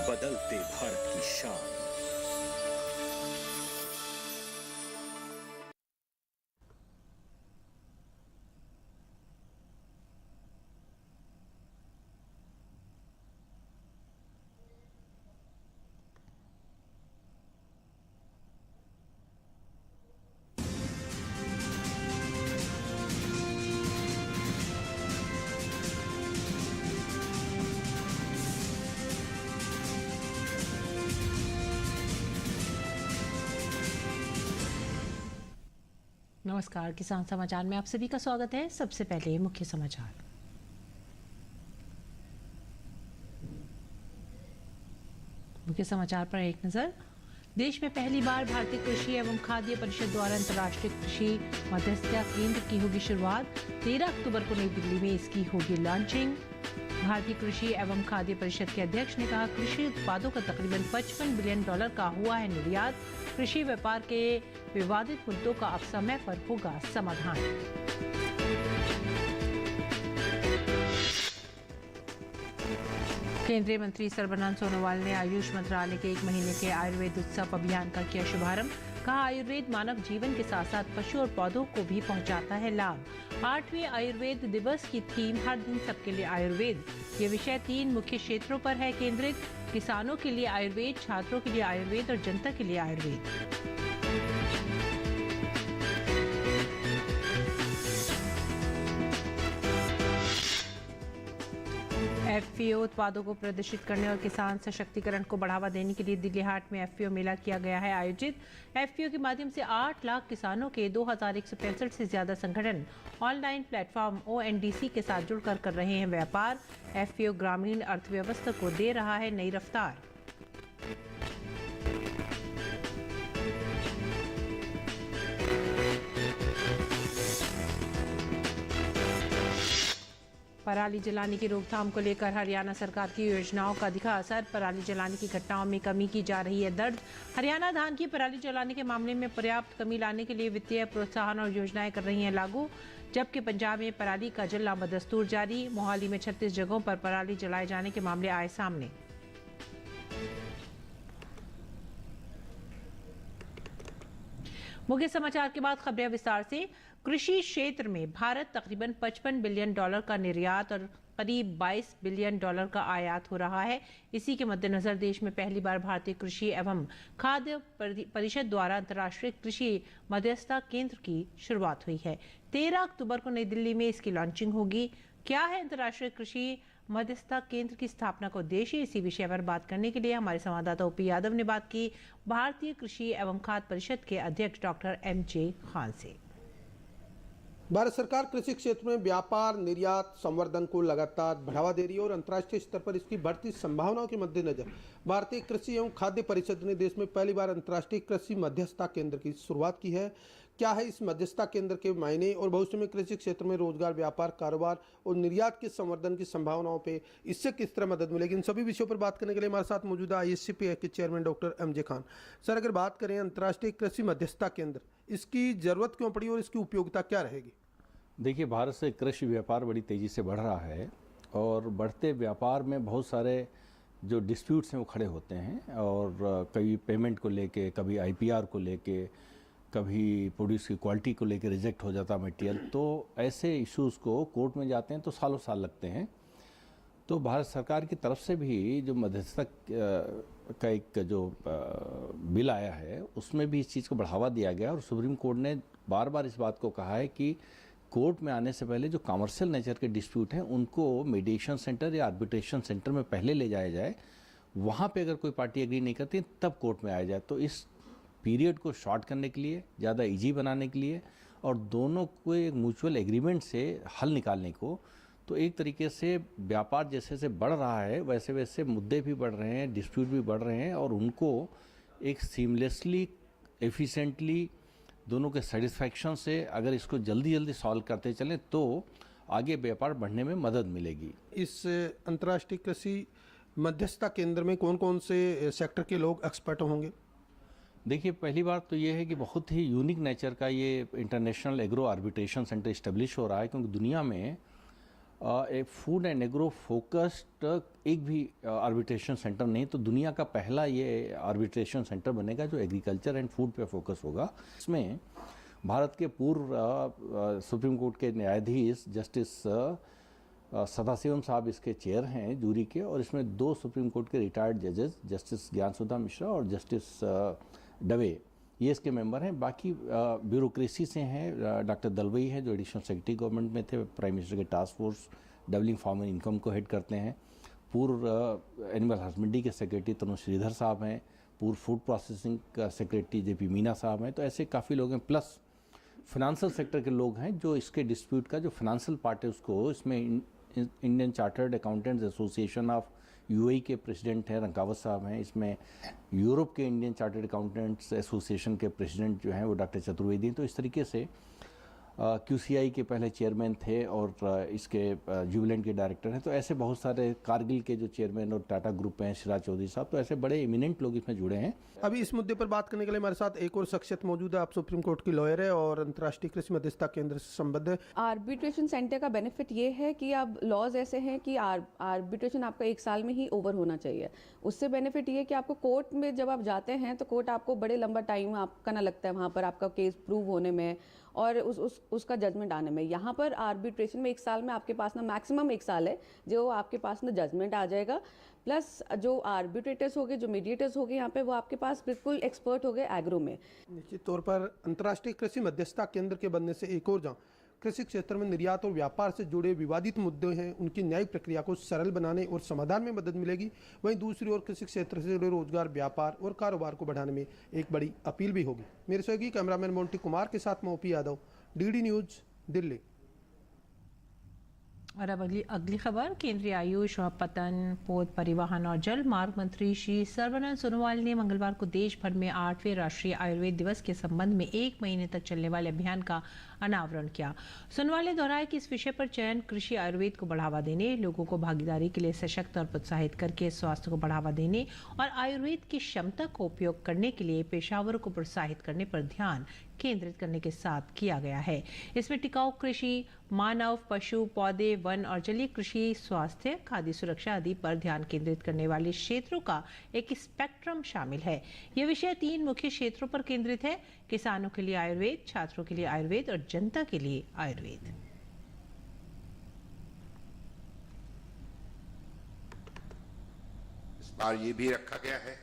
बदलते भारत की शान। नमस्कार, किसान समाचार में आप सभी का स्वागत है। सबसे पहले मुख्य समाचार। मुख्य समाचार पर एक नजर। देश में पहली बार भारतीय कृषि एवं खाद्य परिषद द्वारा अंतर्राष्ट्रीय कृषि मध्यस्थता केंद्र की होगी शुरुआत। 13 अक्टूबर को नई दिल्ली में इसकी होगी लॉन्चिंग। भारतीय कृषि एवं खाद्य परिषद के अध्यक्ष ने कहा, कृषि उत्पादों का तकरीबन $55 बिलियन का हुआ है निर्यात। कृषि व्यापार के विवादित मुद्दों का अब समय पर होगा समाधान। केंद्रीय मंत्री सर्बानंद सोनोवाल ने आयुष मंत्रालय के 1 महीने के आयुर्वेद उत्सव अभियान का किया शुभारंभ। कहा, आयुर्वेद मानव जीवन के साथ साथ पशु और पौधों को भी पहुंचाता है लाभ। 8वें आयुर्वेद दिवस की थीम हर दिन सबके लिए आयुर्वेद। ये विषय 3 मुख्य क्षेत्रों पर है केंद्रित। किसानों के लिए आयुर्वेद, छात्रों के लिए आयुर्वेद और जनता के लिए आयुर्वेद। एफपीओ उत्पादों को प्रदर्शित करने और किसान सशक्तिकरण को बढ़ावा देने के लिए दिल्ली हाट में एफपीओ मेला किया गया है आयोजित। एफपीओ के माध्यम से 8 लाख किसानों के 2165 से ज्यादा संगठन ऑनलाइन प्लेटफॉर्म ओएनडीसी के साथ जुड़कर कर रहे हैं व्यापार। एफपीओ ग्रामीण अर्थव्यवस्था को दे रहा है नई रफ्तार। पराली जलाने की रोकथाम को लेकर हरियाणा सरकार की योजनाओं का दिखा असर। पराली जलाने की घटनाओं में कमी की जा रही है दर्ज। हरियाणा धान की पराली जलाने के मामले में पर्याप्त कमी लाने के लिए वित्तीय प्रोत्साहन और योजनाएं कर रही हैं लागू। जबकि पंजाब में पराली का जलना बदस्तूर जारी। मोहाली में 36 जगहों पर पराली जलाए जाने के मामले आए सामने। मुख्य समाचार के बाद खबरें विस्तार से। कृषि क्षेत्र में भारत तकरीबन $55 बिलियन का निर्यात और करीब $22 बिलियन का आयात हो रहा है। इसी के मद्देनजर देश में पहली बार भारतीय कृषि एवं खाद्य परिषद द्वारा अंतर्राष्ट्रीय कृषि मध्यस्थता केंद्र की शुरुआत हुई है। 13 अक्टूबर को नई दिल्ली में इसकी लॉन्चिंग होगी। क्या है अंतर्राष्ट्रीय कृषि मध्यस्थता केंद्र की स्थापना का उद्देश्य? इसी विषय पर बात करने के लिए हमारे संवाददाता ओपी यादव ने बात की भारतीय कृषि एवं खाद्य परिषद के अध्यक्ष डॉक्टर एमजे खान से। भारत सरकार कृषि क्षेत्र में व्यापार, निर्यात, संवर्धन को लगातार बढ़ावा दे रही है और अंतर्राष्ट्रीय स्तर पर इसकी बढ़ती संभावनाओं के मद्देनजर भारतीय कृषि एवं खाद्य परिषद ने देश में पहली बार अंतर्राष्ट्रीय कृषि मध्यस्थता केंद्र की शुरुआत की है। क्या है इस मध्यस्थता केंद्र के मायने और भविष्य में कृषि क्षेत्र में रोजगार, व्यापार, कारोबार और निर्यात के संवर्धन की संभावनाओं पे इससे किस तरह मदद मिलेगी, इन सभी विषयों पर बात करने के लिए हमारे साथ मौजूद है आईएससीपीए के chairman doctor MJ Khan. Sir, अगर बात करें अंतर्राष्ट्रीय कृषि मध्यस्थता केंद्र, इसकी जरूरत क्यों पड़ी और इसकी उपयोगिता क्या रहेगी? देखिए, भारत से कृषि व्यापार बड़ी तेज़ी से बढ़ रहा है और बढ़ते व्यापार में बहुत सारे जो डिस्प्यूट्स हैं वो खड़े होते हैं और कभी पेमेंट को लेके, कभी आईपीआर को लेके, कभी प्रोड्यूस की क्वालिटी को लेके रिजेक्ट हो जाता मटेरियल। तो ऐसे इश्यूज़ को कोर्ट में जाते हैं तो सालों साल लगते हैं। तो भारत सरकार की तरफ से भी जो मध्यस्थता का एक जो बिल आया है उसमें भी इस चीज़ को बढ़ावा दिया गया और सुप्रीम कोर्ट ने बार बार इस बात को कहा है कि कोर्ट में आने से पहले जो कमर्शियल नेचर के डिस्प्यूट हैं उनको मीडिएशन सेंटर या आर्बिट्रेशन सेंटर में पहले ले जाया जाए। वहाँ पे अगर कोई पार्टी एग्री नहीं करती तब कोर्ट में आया जाए। तो इस पीरियड को शॉर्ट करने के लिए, ज़्यादा इजी बनाने के लिए और दोनों को एक म्यूचुअल एग्रीमेंट से हल निकालने को, तो एक तरीके से व्यापार जैसे जैसे बढ़ रहा है वैसे वैसे मुद्दे भी बढ़ रहे हैं, डिस्प्यूट भी बढ़ रहे हैं और उनको एक सीमलेसली, एफिशिएंटली दोनों के सेटिस्फैक्शन से अगर इसको जल्दी जल्दी सॉल्व करते चलें तो आगे व्यापार बढ़ने में मदद मिलेगी। इस अंतर्राष्ट्रीय कृषि मध्यस्थता केंद्र में कौन कौन से सेक्टर के लोग एक्सपर्ट होंगे? देखिए, पहली बात तो ये है कि बहुत ही यूनिक नेचर का ये international agro arbitration centre establish हो रहा है, क्योंकि दुनिया में एक फूड एंड एग्रो फोकस्ड एक भी आर्बिट्रेशन सेंटर नहीं, तो दुनिया का पहला ये आर्बिट्रेशन सेंटर बनेगा जो एग्रीकल्चर एंड फूड पे फोकस होगा। इसमें भारत के पूर्व सुप्रीम कोर्ट के न्यायाधीश जस्टिस सदाशिवम साहब इसके चेयर हैं जूरी के, और इसमें 2 सुप्रीम कोर्ट के रिटायर्ड जजेस जस्टिस ज्ञानसुधा मिश्रा और जस्टिस दवे ये इसके मेंबर हैं। बाकी ब्यूरोक्रेसी से हैं डॉक्टर दलवई हैं जो एडिशनल सेक्रेटरी गवर्नमेंट में थे, प्राइम मिनिस्टर के task force doubling farmer income को हेड करते हैं। पूर्व एनिमल हस्बेंड्री के सेक्रेटरी तनु श्रीधर साहब हैं, पूर्व फूड प्रोसेसिंग का सेक्रेटरी जेपी मीना साहब हैं। तो ऐसे काफ़ी लोग हैं, प्लस फिनेंशियल सेक्टर के लोग हैं जो इसके डिस्प्यूट का जो फिनेंशियल पार्ट है उसको, इसमें Indian chartered accountants association of UAE के प्रेसिडेंट हैं रंकावत साहब हैं, इसमें यूरोप के इंडियन चार्टर्ड अकाउंटेंट्स एसोसिएशन के प्रेसिडेंट जो हैं वो डॉक्टर चतुर्वेदी हैं। तो इस तरीके से QCI के पहले चेयरमैन थे और इसके जुबिलेंट के डायरेक्टर हैं। तो ऐसे बहुत सारे, कारगिल के जो चेयरमैन और टाटा ग्रुप हैं सिराज चौधरी साहब, तो ऐसे बड़े इमिनेंट लोग इसमें जुड़े हैं। अभी इस मुद्दे पर बात करने के लिए हमारे साथ एक और शख्सियत मौजूद है। आप सुप्रीम कोर्ट की लॉयर है और अंतर्राष्ट्रीय कृषि मध्यस्थता केंद्र से संबद्ध है। आर्बिट्रेशन सेंटर का बेनिफिट ये है कि अब लॉज ऐसे हैं कि आर्बिट्रेशन आपका 1 साल में ही ओवर होना चाहिए। उससे बेनिफिट ये है कि आपको कोर्ट में जब आप जाते हैं तो कोर्ट आपको बड़े लंबा टाइम आपका ना लगता है वहाँ पर आपका केस प्रूव होने में और उसका जजमेंट आने में। यहाँ पर आर्बिट्रेशन में 1 साल में आपके पास ना मैक्सिमम 1 साल है जो आपके पास ना जजमेंट आ जाएगा। प्लस जो आर्बिट्रेटर्स हो गए, जो मीडिएटर्स हो गए यहाँ पे, वो आपके पास बिल्कुल एक्सपर्ट हो गए एग्रो में। निश्चित तौर पर अंतर्राष्ट्रीय कृषि मध्यस्थता केंद्र के बनने से एक और जहाँ कृषि क्षेत्र में निर्यात और व्यापार से जुड़े विवादित मुद्दे हैं उनकी न्यायिक प्रक्रिया को सरल बनाने और समाधान में मदद मिलेगी। वहीं दूसरी ओर कृषि क्षेत्र से जुड़े रोजगार, व्यापार और कारोबार को बढ़ाने में एक बड़ी अपील भी होगी। मेरे सहयोगी कैमरामैन मोंटी कुमार के साथ मैं OP Yadav, DD news, Delhi. और अब अगली खबर। केंद्रीय आयुष और पतन, पोत, परिवहन और जल मार्ग मंत्री श्री सर्बानंद सोनोवाल ने मंगलवार को देश भर में 8वें राष्ट्रीय आयुर्वेद दिवस के संबंध में 1 महीने तक चलने वाले अभियान का अनावरण किया। सोनोवाल ने दोहराया कि इस विषय पर चयन कृषि आयुर्वेद को बढ़ावा देने, लोगों को भागीदारी के लिए सशक्त और प्रोत्साहित करके स्वास्थ्य को बढ़ावा देने और आयुर्वेद की क्षमता को उपयोग करने के लिए पेशावरों को प्रोत्साहित करने पर ध्यान केंद्रित करने के साथ किया गया है। इसमें टिकाऊ कृषि, मानव, पशु, पौधे, वन और जलीय कृषि, स्वास्थ्य, खाद्य सुरक्षा आदि पर ध्यान केंद्रित करने वाले क्षेत्रों का एक स्पेक्ट्रम शामिल है। यह विषय 3 मुख्य क्षेत्रों पर केंद्रित है: किसानों के लिए आयुर्वेद, छात्रों के लिए आयुर्वेद और जनता के लिए आयुर्वेद। इस बार ये भी रखा गया है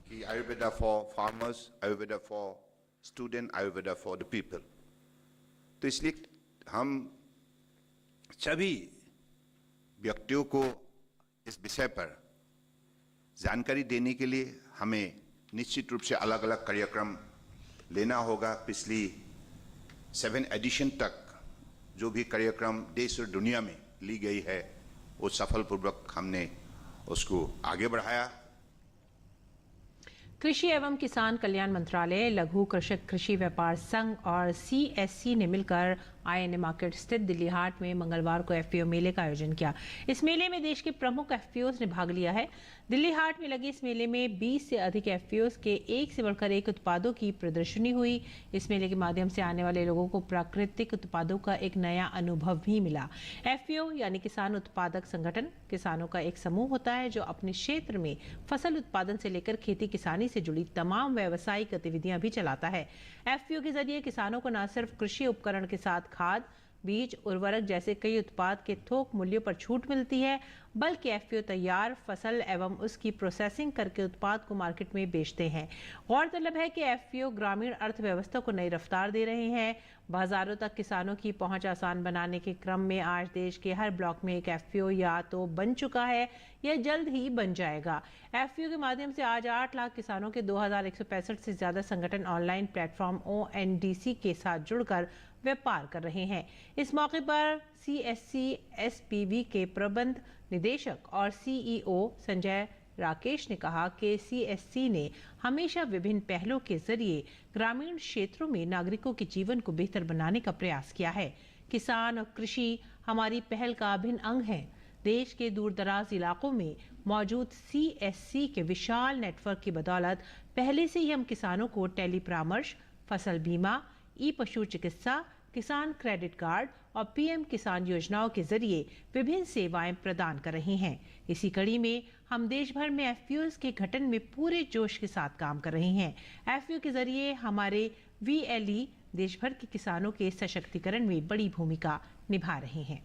कि Ayurveda for farmers, Ayurveda for student, Ayurveda for the people. तो इसलिए हम सभी व्यक्तियों को इस विषय पर जानकारी देने के लिए हमें निश्चित रूप से अलग अलग कार्यक्रम लेना होगा। पिछली 7 एडिशन तक जो भी कार्यक्रम देश और दुनिया में ली गई है वो सफलपूर्वक हमने उसको आगे बढ़ाया। कृषि एवं किसान कल्याण मंत्रालय, लघु कृषक कृषि व्यापार संघ और CSC ने मिलकर INA मार्केट स्थित दिल्ली हाट में मंगलवार को FPO मेले का आयोजन किया। इस मेले में देश के प्रमुख FPOs ने भाग लिया है। दिल्ली हाट में लगे इस मेले में 20 से अधिक FPOs के एक से बढ़कर एक उत्पादों की प्रदर्शनी हुई। इस मेले के माध्यम से आने वाले लोगों को प्राकृतिक उत्पादों का एक नया अनुभव भी मिला। FPO यानी किसान उत्पादक संगठन किसानों का एक समूह होता है जो अपने क्षेत्र में फसल उत्पादन से लेकर खेती किसानी से जुड़ी तमाम व्यावसायिक गतिविधियां भी चलाता है। FPO के जरिए किसानों को न सिर्फ कृषि उपकरण के साथ खाद, बीज, उर्वरक जैसे कई उत्पाद के थोक मूल्यों पर छूट मिलती है, बल्कि FPO तैयार फसल एवं उसकी प्रोसेसिंग करके उत्पाद को मार्केट में बेचते हैं। गौरतलब है कि FPO ग्रामीण अर्थव्यवस्था को नई रफ्तार दे रहे हैं। बाजारों तक किसानों की पहुंच आसान बनाने के क्रम में आज देश के हर ब्लॉक में एक FPO या तो बन चुका है या जल्द ही बन जाएगा। FPO के माध्यम से आज 8 लाख किसानों के 2165 से ज्यादा संगठन ऑनलाइन प्लेटफॉर्म ONDC के साथ जुड़कर व्यापार कर रहे हैं। इस मौके पर CSC SPV के प्रबंध निदेशक और CEO संजय राकेश ने कहा कि CSC ने हमेशा विभिन्न पहलों के जरिए ग्रामीण क्षेत्रों में नागरिकों के जीवन को बेहतर बनाने का प्रयास किया है। किसान और कृषि हमारी पहल का अभिन्न अंग है। देश के दूरदराज इलाकों में मौजूद CSC के विशाल नेटवर्क की बदौलत पहले से ही हम किसानों को टेली परामर्श, फसल बीमा, ई पशु चिकित्सा, किसान क्रेडिट कार्ड और पीएम किसान योजनाओं के जरिए विभिन्न सेवाएं प्रदान कर रहे हैं। इसी कड़ी में हम देश भर में एफपीओ के गठन में पूरे जोश के साथ काम कर रहे हैं। एफपीओ के जरिए हमारे वीएलई देश भर के किसानों के सशक्तिकरण में बड़ी भूमिका निभा रहे हैं।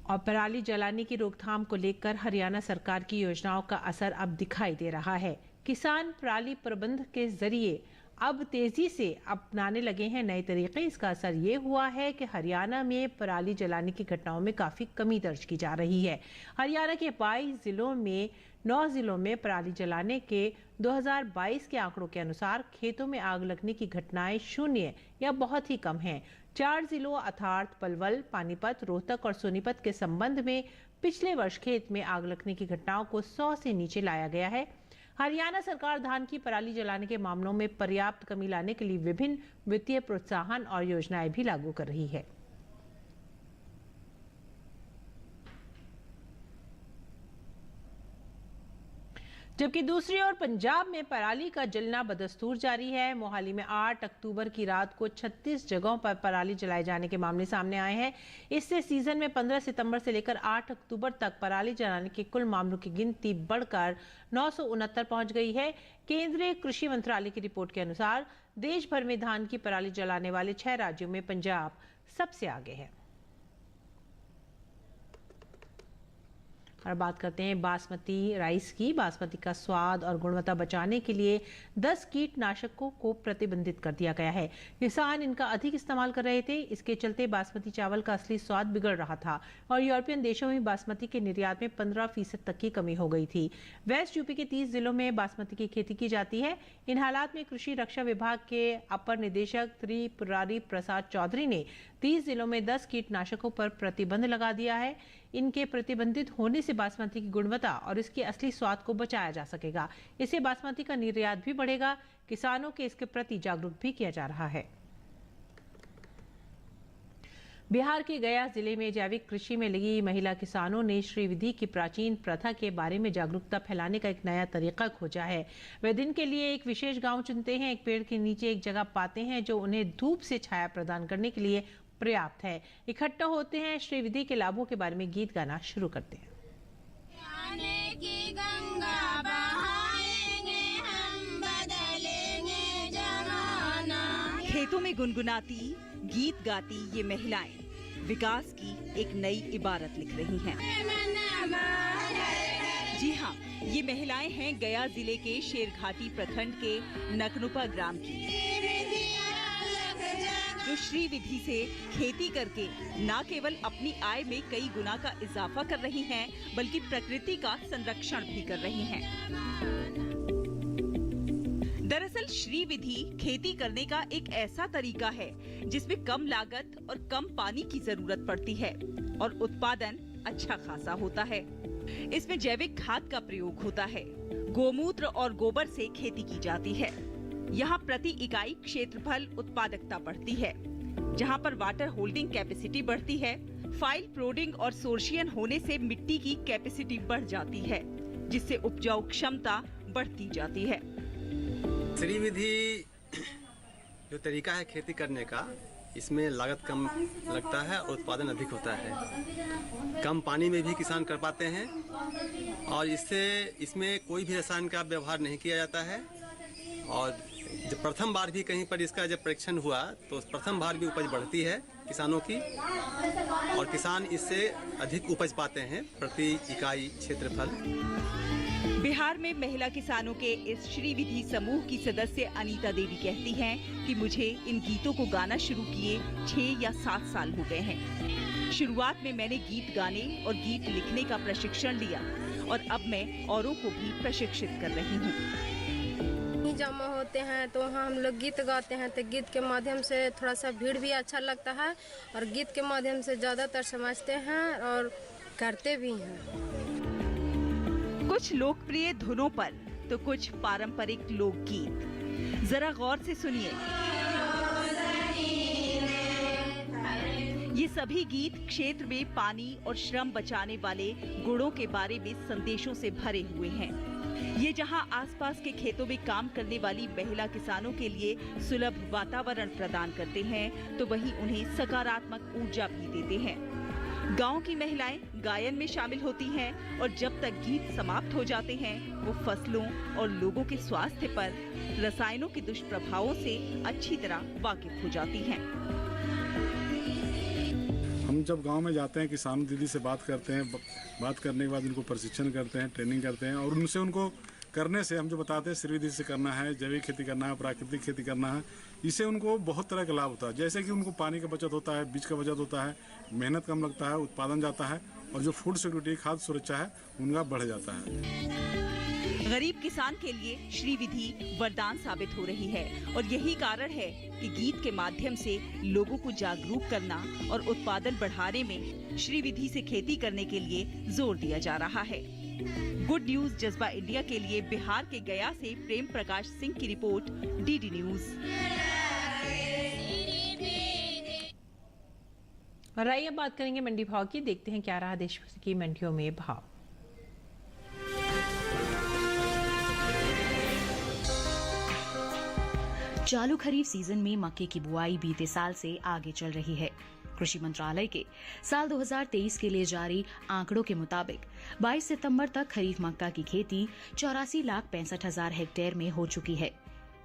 और पराली जलाने की रोकथाम को लेकर हरियाणा सरकार की योजनाओं का असर अब दिखाई दे रहा है। किसान पराली प्रबंध के जरिए अब तेजी से अपनाने लगे हैं नए तरीके। इसका असर ये हुआ है कि हरियाणा में पराली जलाने की घटनाओं में काफ़ी कमी दर्ज की जा रही है। हरियाणा के 22 जिलों में 9 जिलों में पराली जलाने के 2022 के आंकड़ों के अनुसार खेतों में आग लगने की घटनाएं शून्य या बहुत ही कम हैं। 4 जिलों अर्थात पलवल, पानीपत, रोहतक और सोनीपत के संबंध में पिछले वर्ष खेत में आग लगने की घटनाओं को 100 से नीचे लाया गया है। हरियाणा सरकार धान की पराली जलाने के मामलों में पर्याप्त कमी लाने के लिए विभिन्न वित्तीय प्रोत्साहन और योजनाएं भी लागू कर रही है। जबकि दूसरी ओर पंजाब में पराली का जलना बदस्तूर जारी है। मोहाली में 8 अक्टूबर की रात को 36 जगहों पर पराली जलाए जाने के मामले सामने आए हैं। इससे सीजन में 15 सितंबर से लेकर 8 अक्टूबर तक पराली जलाने के कुल मामलों की गिनती बढ़कर 969 पहुंच गई है। केंद्रीय कृषि मंत्रालय की रिपोर्ट के अनुसार देश भर में धान की पराली जलाने वाले 6 राज्यों में पंजाब सबसे आगे है। और बात करते हैं बासमती राइस की। बासमती का स्वाद और गुणवत्ता बचाने के लिए 10 कीटनाशकों को प्रतिबंधित कर दिया गया है। किसान इनका अधिक इस्तेमाल कर रहे थे। इसके चलते बासमती चावल का असली स्वाद बिगड़ रहा था और यूरोपियन देशों में बासमती के निर्यात में 15% तक की कमी हो गई थी। वेस्ट यूपी के 30 जिलों में बासमती की खेती की जाती है। इन हालात में कृषि रक्षा विभाग के अपर निदेशक त्रिपुरारी प्रसाद चौधरी ने 30 जिलों में 10 कीटनाशकों पर प्रतिबंध लगा दिया है। इनके प्रतिबंधित होने से बासमती की गुणवत्ता और इसके असली स्वाद को बचाया जा सकेगा। इससे बासमती का निर्यात भी बढ़ेगा। किसानों के इसके प्रति जागरूक भी किया जा रहा है। बिहार के गया जिले में जैविक कृषि में लगी महिला किसानों ने श्रीविधि की प्राचीन प्रथा के बारे में जागरूकता फैलाने का एक नया तरीका खोजा है। वे दिन के लिए एक विशेष गांव चुनते हैं, एक पेड़ के नीचे एक जगह पाते हैं जो उन्हें धूप से छाया प्रदान करने के लिए पर्याप्त है। इकट्ठा होते हैं, श्रीविधि के लाभों के बारे में गीत गाना शुरू करते हैं। खेतों में गुनगुनाती गीत गाती ये महिलाएं विकास की एक नई इबारत लिख रही हैं। जी हाँ, ये महिलाएं हैं गया जिले के शेरघाटी प्रखंड के नकनुपा ग्राम की, जो श्रीविधि से खेती करके न केवल अपनी आय में कई गुना का इजाफा कर रही हैं, बल्कि प्रकृति का संरक्षण भी कर रही हैं। दरअसल श्रीविधि खेती करने का एक ऐसा तरीका है जिसमें कम लागत और कम पानी की जरूरत पड़ती है और उत्पादन अच्छा खासा होता है। इसमें जैविक खाद का प्रयोग होता है। गोमूत्र और गोबर से खेती की जाती है। यहाँ प्रति इकाई क्षेत्रफल उत्पादकता बढ़ती है। जहाँ पर वाटर होल्डिंग कैपेसिटी बढ़ती है, फाइल प्रोडिंग और सोर्शियन होने से मिट्टी की कैपेसिटी बढ़ जाती है, जिससे उपजाऊ क्षमता बढ़ती जाती है। श्रीविधि जो तरीका है खेती करने का, इसमें लागत कम लगता है और उत्पादन अधिक होता है। कम पानी में भी किसान कर पाते हैं और इसमें कोई भी रसायन का व्यवहार नहीं किया जाता है। और जब प्रथम बार भी कहीं पर इसका जब परीक्षण हुआ तो प्रथम बार भी उपज बढ़ती है किसानों की और किसान इससे अधिक उपज पाते हैं प्रति इकाई क्षेत्रफल। बिहार में महिला किसानों के इस श्रीविधि समूह की सदस्य अनीता देवी कहती हैं कि मुझे इन गीतों को गाना शुरू किए 6 या 7 साल हो गए हैं। शुरुआत में मैंने गीत गाने और गीत लिखने का प्रशिक्षण लिया और अब मैं औरों को भी प्रशिक्षित कर रही हूँ। जमा होते हैं तो वहाँ हम लोग गीत गाते हैं, तो गीत के माध्यम से थोड़ा सा भीड़ भी अच्छा लगता है और गीत के माध्यम से ज़्यादातर समझते हैं और करते भी हैं। कुछ लोकप्रिय धुनों पर तो कुछ पारंपरिक लोकगीत। जरा गौर से सुनिए। ये सभी गीत क्षेत्र में पानी और श्रम बचाने वाले गुणों के बारे में संदेशों से भरे हुए हैं। ये जहां आसपास के खेतों में काम करने वाली महिला किसानों के लिए सुलभ वातावरण प्रदान करते हैं, तो वहीं उन्हें सकारात्मक ऊर्जा भी देते हैं। गांव की महिलाएं गायन में शामिल होती हैं और जब तक गीत समाप्त हो जाते हैं, वो फसलों और लोगों के स्वास्थ्य पर रसायनों के दुष्प्रभावों से अच्छी तरह वाकिफ हो जाती हैं। हम जब गांव में जाते हैं, किसान दीदी से बात करते हैं, बात करने के बाद उनको प्रशिक्षण करते हैं, ट्रेनिंग करते हैं, और उनसे उनको करने से हम जो बताते हैं श्री विधि से करना है, जैविक खेती करना है, प्राकृतिक खेती करना है, इससे उनको बहुत तरह का लाभ होता है। जैसे कि उनको पानी का बचत होता है, बीज का बचत होता है, मेहनत कम लगता है, उत्पादन जाता है, और जो फूड सिक्योरिटी, खाद्य सुरक्षा है, उनका बढ़ जाता है। गरीब किसान के लिए श्री विधि वरदान साबित हो रही है और यही कारण है कि गीत के माध्यम से लोगों को जागरूक करना और उत्पादन बढ़ाने में श्री विधि से खेती करने के लिए जोर दिया जा रहा है। गुड न्यूज जज्बा इंडिया के लिए बिहार के गया से प्रेम प्रकाश सिंह की रिपोर्ट, डीडी न्यूज। और आइए बात करेंगे मंडी भाव की। देखते हैं क्या रहा देश की मंडियों में भाव। चालू खरीफ सीजन में मक्के की बुआई बीते साल से आगे चल रही है। कृषि मंत्रालय के साल 2023 के लिए जारी आंकड़ों के मुताबिक 22 सितंबर तक खरीफ मक्का की खेती 84,65,000 हेक्टेयर में हो चुकी है,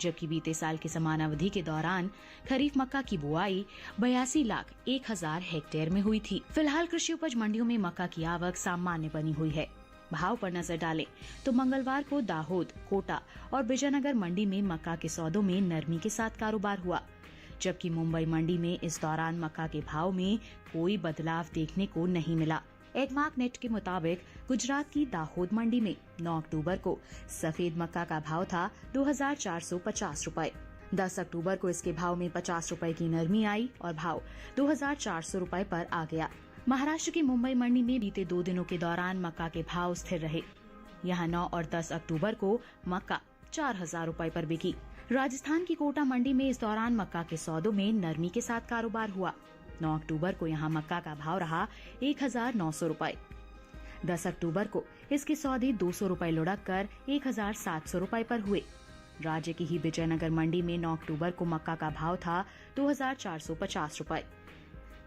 जबकि बीते साल की समान अवधि के दौरान खरीफ मक्का की बुआई 82,01,000 हेक्टेयर में हुई थी। फिलहाल कृषि उपज मंडियों में मक्का की आवक सामान्य बनी हुई है। भाव पर नजर डालें तो मंगलवार को दाहोद, कोटा और विजयनगर मंडी में मक्का के सौदों में नरमी के साथ कारोबार हुआ, जबकि मुंबई मंडी में इस दौरान मक्का के भाव में कोई बदलाव देखने को नहीं मिला। एगमार्क नेट के मुताबिक गुजरात की दाहोद मंडी में 9 अक्टूबर को सफेद मक्का का भाव था 2,450 रुपए। 10 अक्टूबर को इसके भाव में 50 रुपए की नरमी आई और भाव 2,400 रुपए पर आ गया। महाराष्ट्र की मुंबई मंडी में बीते 2 दिनों के दौरान मक्का के भाव स्थिर रहे। यहां 9 और 10 अक्टूबर को मक्का 4,000 रुपए पर बिकी। राजस्थान की कोटा मंडी में इस दौरान मक्का के सौदों में नरमी के साथ कारोबार हुआ। 9 अक्टूबर को यहां मक्का का भाव रहा 1,900 रुपए। 10 अक्टूबर को इसके सौदे 200 रुपए लुढ़क कर 1,700 रुपए पर हुए। राज्य की ही विजयनगर मंडी में 9 अक्टूबर को मक्का का भाव था 2,450 रुपए।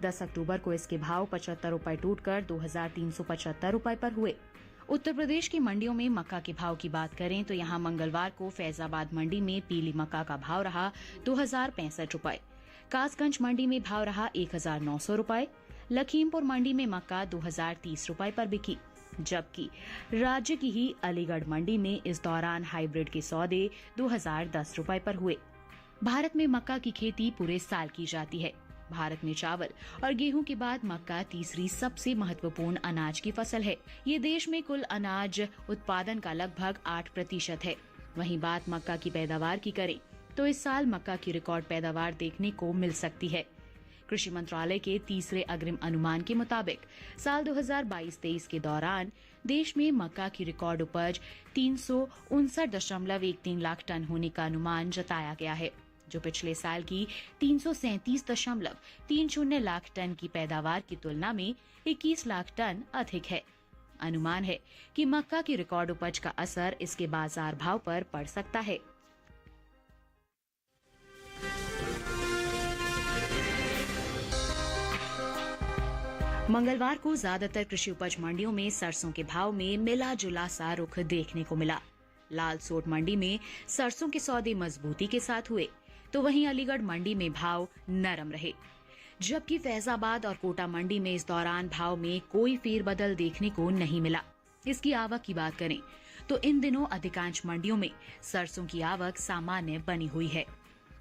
10 अक्टूबर को इसके भाव 75 रुपए टूटकर 2,375 रुपए पर हुए। उत्तर प्रदेश की मंडियों में मक्का के भाव की बात करें तो यहां मंगलवार को फैजाबाद मंडी में पीली मक्का का भाव रहा 2,065 रुपए। कासगंज मंडी में भाव रहा 1,900 रुपए। लखीमपुर मंडी में मक्का 2,030 रुपए पर बिकी, जबकि राज्य की ही अलीगढ़ मंडी में इस दौरान हाइब्रिड के सौदे 2,010 रुपए पर हुए। भारत में मक्का की खेती पूरे साल की जाती है। भारत में चावल और गेहूं के बाद मक्का तीसरी सबसे महत्वपूर्ण अनाज की फसल है। ये देश में कुल अनाज उत्पादन का लगभग 8% है। वहीं बात मक्का की पैदावार की करें तो इस साल मक्का की रिकॉर्ड पैदावार देखने को मिल सकती है। कृषि मंत्रालय के तीसरे अग्रिम अनुमान के मुताबिक साल 2022-23 के दौरान देश में मक्का की रिकॉर्ड उपज 359.13 लाख टन होने का अनुमान जताया गया है, जो पिछले साल की 337.30 लाख टन की पैदावार की तुलना में 21 लाख टन अधिक है। अनुमान है कि मक्का की रिकॉर्ड उपज का असर इसके बाजार भाव पर पड़ सकता है। मंगलवार को ज्यादातर कृषि उपज मंडियों में सरसों के भाव में मिला जुला सा रुख देखने को मिला। लाल सोट मंडी में सरसों के सौदे मजबूती के साथ हुए, तो वहीं अलीगढ़ मंडी में भाव नरम रहे, जबकि फैजाबाद और कोटा मंडी में इस दौरान भाव में कोई फेरबदल देखने को नहीं मिला। इसकी आवक की बात करें तो इन दिनों अधिकांश मंडियों में सरसों की आवक सामान्य बनी हुई है।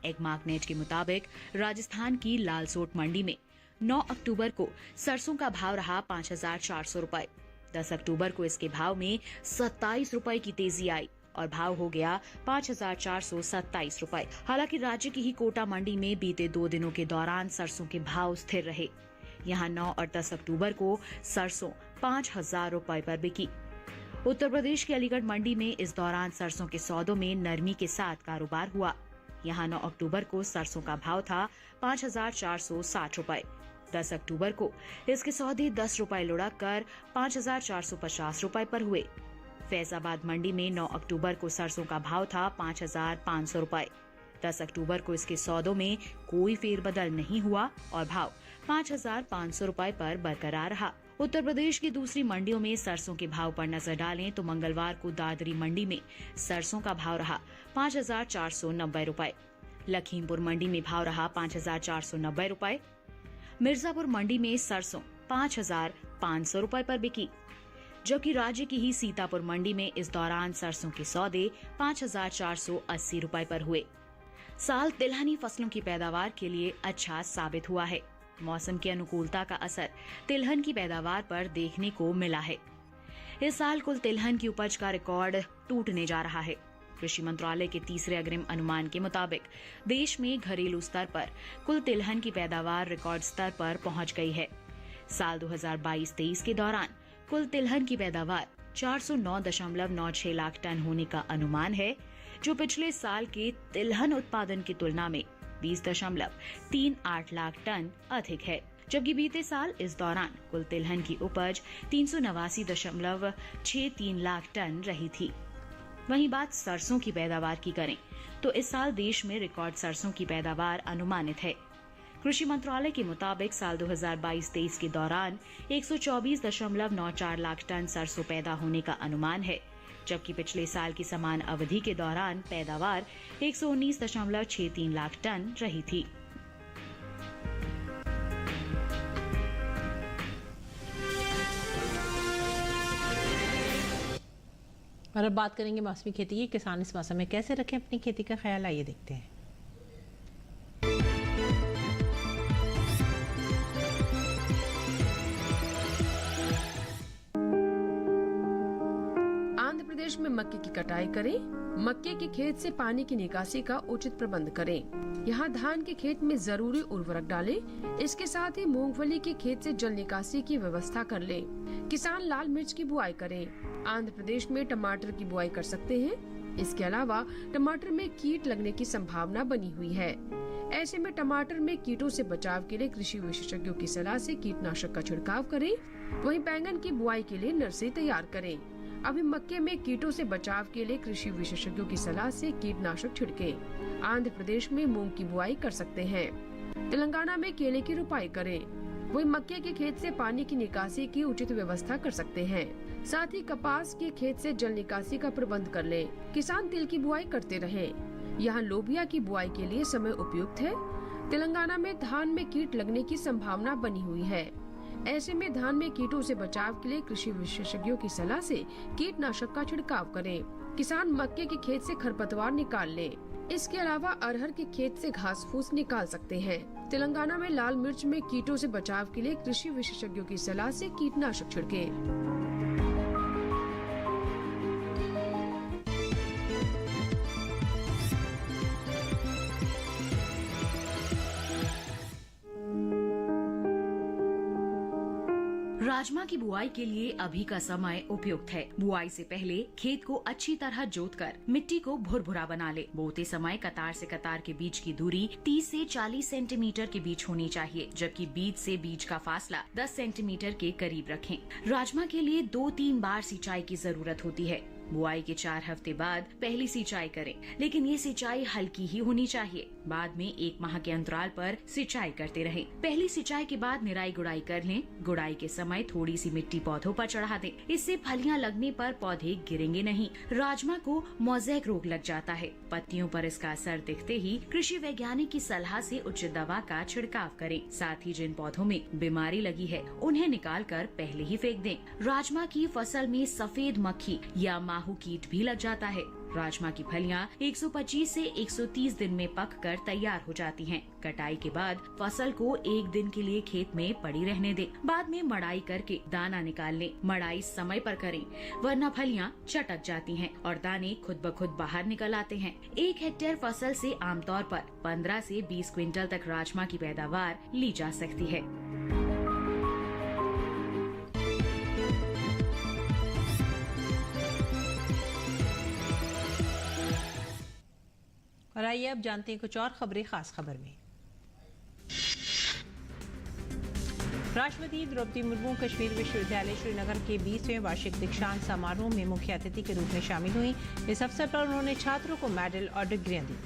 एगमार्क नेट के मुताबिक राजस्थान की लालसोट मंडी में 9 अक्टूबर को सरसों का भाव रहा 5,400 रुपए। 10 अक्टूबर को इसके भाव में 27 रुपए की तेजी आई और भाव हो गया 5,427 रुपए। हालांकि राज्य की ही कोटा मंडी में बीते 2 दिनों के दौरान सरसों के भाव स्थिर रहे। यहां 9 और 10 अक्टूबर को सरसों 5,000 रुपए पर बिकी। उत्तर प्रदेश की अलीगढ़ मंडी में इस दौरान सरसों के सौदों में नरमी के साथ कारोबार हुआ। यहां 9 अक्टूबर को सरसों का भाव था 5,460 रुपए। 10 अक्टूबर को इसके सौदे 10 रुपए लुढ़क कर 5,450 रुपए पर हुए। फैजाबाद मंडी में 9 अक्टूबर को सरसों का भाव था 5,500 रुपए। 10 अक्टूबर को इसके सौदों में कोई फेरबदल नहीं हुआ और भाव 5,500 रुपए पर बरकरार रहा। उत्तर प्रदेश की दूसरी मंडियों में सरसों के भाव पर नजर डालें तो मंगलवार को दादरी मंडी में सरसों का भाव रहा 5,490 रुपए। लखीमपुर मंडी में भाव रहा 5,490 रुपए। मिर्जापुर मंडी में सरसों 5,500 रुपए पर बिकी, जबकि राज्य की ही सीतापुर मंडी में इस दौरान सरसों के सौदे 5,480 रुपए पर हुए। साल तिलहनी फसलों की पैदावार के लिए अच्छा साबित हुआ है। मौसम की अनुकूलता का असर तिलहन की पैदावार पर देखने को मिला है। इस साल कुल तिलहन की उपज का रिकॉर्ड टूटने जा रहा है। कृषि मंत्रालय के तीसरे अग्रिम अनुमान के मुताबिक देश में घरेलू स्तर पर कुल तिलहन की पैदावार रिकॉर्ड स्तर पर पहुंच गई है। साल 2022-23 के दौरान कुल तिलहन की पैदावार 409.96 लाख टन होने का अनुमान है, जो पिछले साल के तिलहन उत्पादन की तुलना में 20.38 लाख टन अधिक है। जबकि बीते साल इस दौरान कुल तिलहन की उपज 389.63 लाख टन रही थी। वहीं बात सरसों की पैदावार की करें तो इस साल देश में रिकॉर्ड सरसों की पैदावार अनुमानित है। कृषि मंत्रालय के मुताबिक साल 2022-23 के दौरान 124.94 लाख टन सरसों पैदा होने का अनुमान है, जबकि पिछले साल की समान अवधि के दौरान पैदावार 119.63 लाख टन रही थी। और अब बात करेंगे मौसमी खेती की। किसान इस मौसम में कैसे रखें अपनी खेती का ख्याल, आइए देखते हैं। आंध्र प्रदेश में मक्के की कटाई करें। मक्के के खेत से पानी की निकासी का उचित प्रबंध करें। यहाँ धान के खेत में जरूरी उर्वरक डालें। इसके साथ ही मूंगफली के खेत से जल निकासी की व्यवस्था कर लें। किसान लाल मिर्च की बुआई करें। आंध्र प्रदेश में टमाटर की बुआई कर सकते हैं। इसके अलावा टमाटर में कीट लगने की संभावना बनी हुई है। ऐसे में टमाटर में कीटों से बचाव के लिए कृषि विशेषज्ञों की सलाह से कीटनाशक का छिड़काव करें। वहीं बैंगन की बुआई के लिए नर्सरी तैयार करें। अभी मक्के में कीटों से बचाव के लिए कृषि विशेषज्ञों की सलाह से कीटनाशक छिड़कें। आंध्र प्रदेश में मूंग की बुआई कर सकते हैं। तेलंगाना में केले की रोपाई करें। वहीं मक्के के खेत से पानी की निकासी की उचित व्यवस्था कर सकते हैं। साथ ही कपास के खेत से जल निकासी का प्रबंध कर लें। किसान तिल की बुआई करते रहें। यहाँ लोबिया की बुआई के लिए समय उपयुक्त है। तेलंगाना में धान में कीट लगने की संभावना बनी हुई है। ऐसे में धान में कीटों से बचाव के लिए कृषि विशेषज्ञों की सलाह से कीटनाशक का छिड़काव करें। किसान मक्के के खेत से खरपतवार निकाल लें। इसके अलावा अरहर के खेत से घास फूस निकाल सकते हैं। तेलंगाना में लाल मिर्च में कीटों से बचाव के लिए कृषि विशेषज्ञों की सलाह से कीटनाशक छिड़कें। राजमा की बुआई के लिए अभी का समय उपयुक्त है। बुआई से पहले खेत को अच्छी तरह जोतकर मिट्टी को भुरभुरा बना ले। बोते समय कतार से कतार के बीच की दूरी 30 से 40 सेंटीमीटर के बीच होनी चाहिए, जबकि बीज से बीज का फासला 10 सेंटीमीटर के करीब रखें। राजमा के लिए 2-3 बार सिंचाई की जरूरत होती है। बुआई के 4 हफ्ते बाद पहली सिंचाई करें, लेकिन ये सिंचाई हल्की ही होनी चाहिए। बाद में 1 माह के अंतराल पर सिंचाई करते रहें। पहली सिंचाई के बाद निराई गुड़ाई कर लें। गुड़ाई के समय थोड़ी सी मिट्टी पौधों पर चढ़ा दें। इससे फलियां लगने पर पौधे गिरेंगे नहीं। राजमा को मोज़ेक रोग लग जाता है। पत्तियों पर इसका असर दिखते ही कृषि वैज्ञानिक की सलाह से उचित दवा का छिड़काव करें। साथ ही जिन पौधों में बीमारी लगी है उन्हें निकाल कर पहले ही फेंक दें। राजमा की फसल में सफेद मक्खी या माहू कीट भी लग जाता है। राजमा की फलियां 125 से 130 दिन में पककर तैयार हो जाती हैं। कटाई के बाद फसल को 1 दिन के लिए खेत में पड़ी रहने दें। बाद में मड़ाई करके दाना निकाल लें। मड़ाई समय पर करें, वरना फलियां चटक जाती हैं और दाने खुद ब खुद बाहर निकल आते हैं। 1 हेक्टेयर फसल से आमतौर पर 15 से 20 क्विंटल तक राजमा की पैदावार ली जा सकती है। और आइए अब जानते हैं कुछ और खबरें खास खबर में। राष्ट्रपति द्रौपदी मुर्मू कश्मीर विश्वविद्यालय श्रीनगर के 20वें वार्षिक दीक्षांत समारोह में मुख्य अतिथि के रूप में शामिल हुई। इस अवसर पर उन्होंने छात्रों को मेडल और डिग्रियां दी।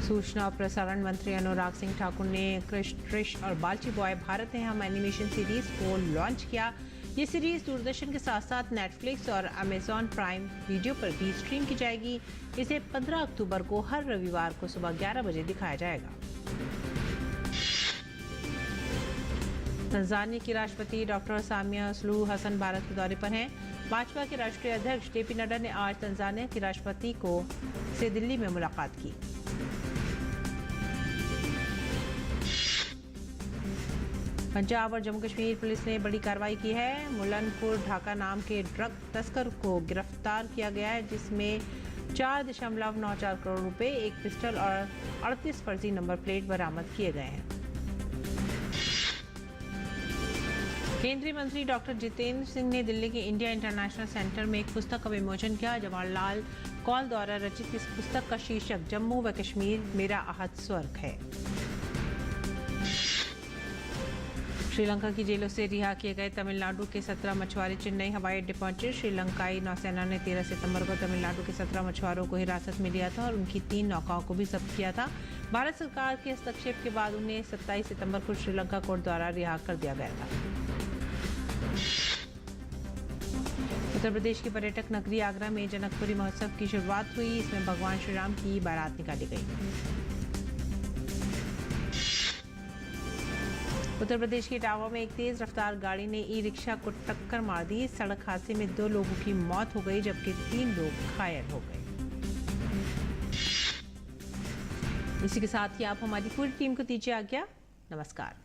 सूचना और प्रसारण मंत्री अनुराग सिंह ठाकुर ने कृष ट्रिश और बाल्टी बॉय भारत है हम एनिमेशन सीरीज को लॉन्च किया। ये सीरीज दूरदर्शन के साथ साथ नेटफ्लिक्स और अमेजॉन प्राइम वीडियो पर भी स्ट्रीम की जाएगी। इसे 15 अक्टूबर को हर रविवार को सुबह 11 बजे दिखाया जाएगा। तंजानिया की राष्ट्रपति डॉक्टर सामिया सुलूहु हसन भारत के दौरे पर हैं। भाजपा के राष्ट्रीय अध्यक्ष जेपी नड्डा ने आज तंजानिया की राष्ट्रपति से दिल्ली में मुलाकात की। पंजाब और जम्मू कश्मीर पुलिस ने बड़ी कार्रवाई की है। मुलनपुर ढाका नाम के ड्रग तस्कर को गिरफ्तार किया गया है, जिसमें 4.94 करोड़ रुपए, एक पिस्टल और 38 फर्जी नंबर प्लेट बरामद किए गए हैं। केंद्रीय मंत्री डॉक्टर जितेंद्र सिंह ने दिल्ली के इंडिया इंटरनेशनल सेंटर में एक पुस्तक का विमोचन किया। जवाहरलाल कौल द्वारा रचित इस पुस्तक का शीर्षक जम्मू व कश्मीर मेरा आहत स्वर्ग है। श्रीलंका की जेलों से रिहा किए गए तमिलनाडु के 17 मछुआरे चेन्नई हवाई अड्डे पहुंचे। श्रीलंकाई नौसेना ने 13 सितंबर को तमिलनाडु के 17 मछुआरों को हिरासत में लिया था और उनकी 3 नौकाओं को भी जब्त किया था। भारत सरकार के हस्तक्षेप के बाद उन्हें 27 सितंबर को श्रीलंका कोर्ट द्वारा रिहा कर दिया गया था। उत्तर प्रदेश की पर्यटक नगरी आगरा में जनकपुरी महोत्सव की शुरुआत हुई। इसमें भगवान श्री राम की बारात निकाली गई। उत्तर प्रदेश के इटावा में एक तेज रफ्तार गाड़ी ने ई रिक्शा को टक्कर मार दी। सड़क हादसे में 2 लोगों की मौत हो गई जबकि 3 लोग घायल हो गए। इसी के साथ ही आप हमारी पूरी टीम को दीजिए आज्ञा। नमस्कार।